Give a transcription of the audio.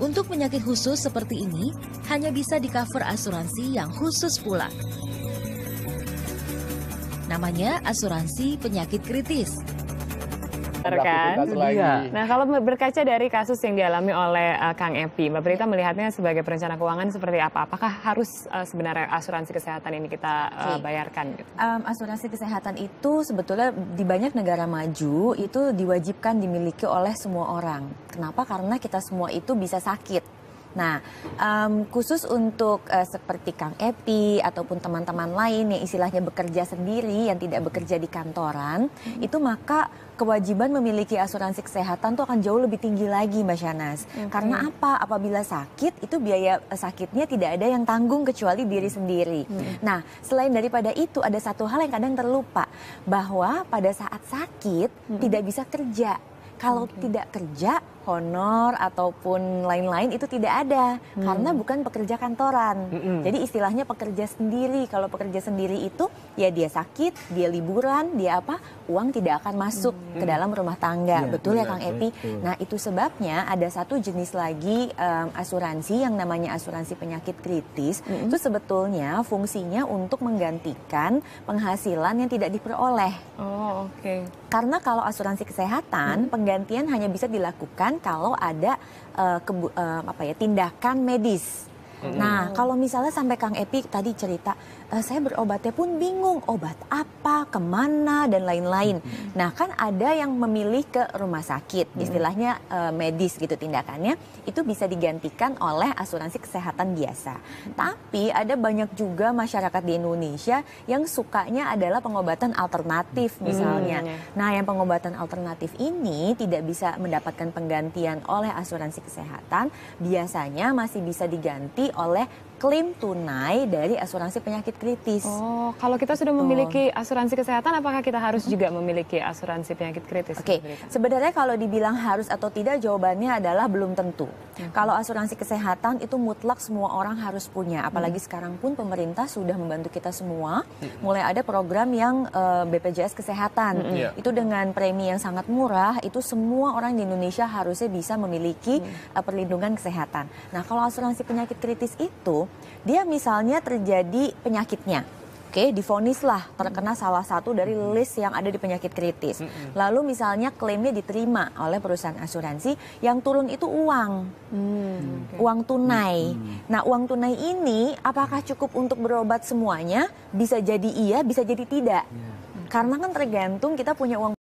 Untuk penyakit khusus seperti ini, hanya bisa di-cover asuransi yang khusus pula. Namanya asuransi penyakit kritis. Kan? Iya. Nah, kalau berkaca dari kasus yang dialami oleh Kang Epi, Mbak Prita melihatnya sebagai perencana keuangan seperti apa? Apakah harus sebenarnya asuransi kesehatan ini kita bayarkan? Gitu? Asuransi kesehatan itu sebetulnya di banyak negara maju itu diwajibkan dimiliki oleh semua orang. Kenapa? Karena kita semua itu bisa sakit. Nah, khusus untuk seperti Kang Epi ataupun teman-teman lain yang istilahnya bekerja sendiri, yang tidak bekerja di kantoran, itu maka kewajiban memiliki asuransi kesehatan itu akan jauh lebih tinggi lagi, Mbak Shanas. Karena apa? Apabila sakit, itu biaya sakitnya tidak ada yang tanggung kecuali diri sendiri. Nah, selain daripada itu, ada satu hal yang kadang terlupa, bahwa pada saat sakit tidak bisa kerja. Kalau tidak kerja, honor ataupun lain-lain itu tidak ada karena bukan pekerja kantoran. Jadi istilahnya pekerja sendiri. Kalau pekerja sendiri itu ya dia sakit, dia liburan, dia apa? Uang tidak akan masuk ke dalam rumah tangga. Betul ya Kang Epi? Nah, itu sebabnya ada satu jenis lagi asuransi yang namanya asuransi penyakit kritis. Itu sebetulnya fungsinya untuk menggantikan penghasilan yang tidak diperoleh. Oh, oke. Karena kalau asuransi kesehatan, penggantian hanya bisa dilakukan kalau ada tindakan medis. Nah, kalau misalnya sampai Kang Epi tadi cerita, saya berobatnya pun bingung, obat apa, kemana, dan lain-lain. Nah, kan ada yang memilih ke rumah sakit, istilahnya medis gitu tindakannya, itu bisa digantikan oleh asuransi kesehatan biasa. Tapi ada banyak juga masyarakat di Indonesia yang sukanya adalah pengobatan alternatif misalnya. Nah, yang pengobatan alternatif ini tidak bisa mendapatkan penggantian oleh asuransi kesehatan, biasanya masih bisa diganti oleh klaim tunai dari asuransi penyakit kritis. Oh, kalau kita sudah memiliki asuransi kesehatan, apakah kita harus juga memiliki asuransi penyakit kritis? Oke, sebenarnya kalau dibilang harus atau tidak, jawabannya adalah belum tentu. Kalau asuransi kesehatan itu mutlak semua orang harus punya. Apalagi sekarang pun pemerintah sudah membantu kita semua. Mulai ada program yang BPJS Kesehatan. Itu dengan premi yang sangat murah, itu semua orang di Indonesia harusnya bisa memiliki perlindungan kesehatan. Nah, kalau asuransi penyakit kritis itu, dia misalnya terjadi penyakitnya. Oke, divonislah terkena salah satu dari list yang ada di penyakit kritis. Lalu misalnya klaimnya diterima oleh perusahaan asuransi, yang turun itu uang. Uang tunai. Nah, uang tunai ini apakah cukup untuk berobat semuanya? Bisa jadi iya, bisa jadi tidak. Karena kan tergantung kita punya uang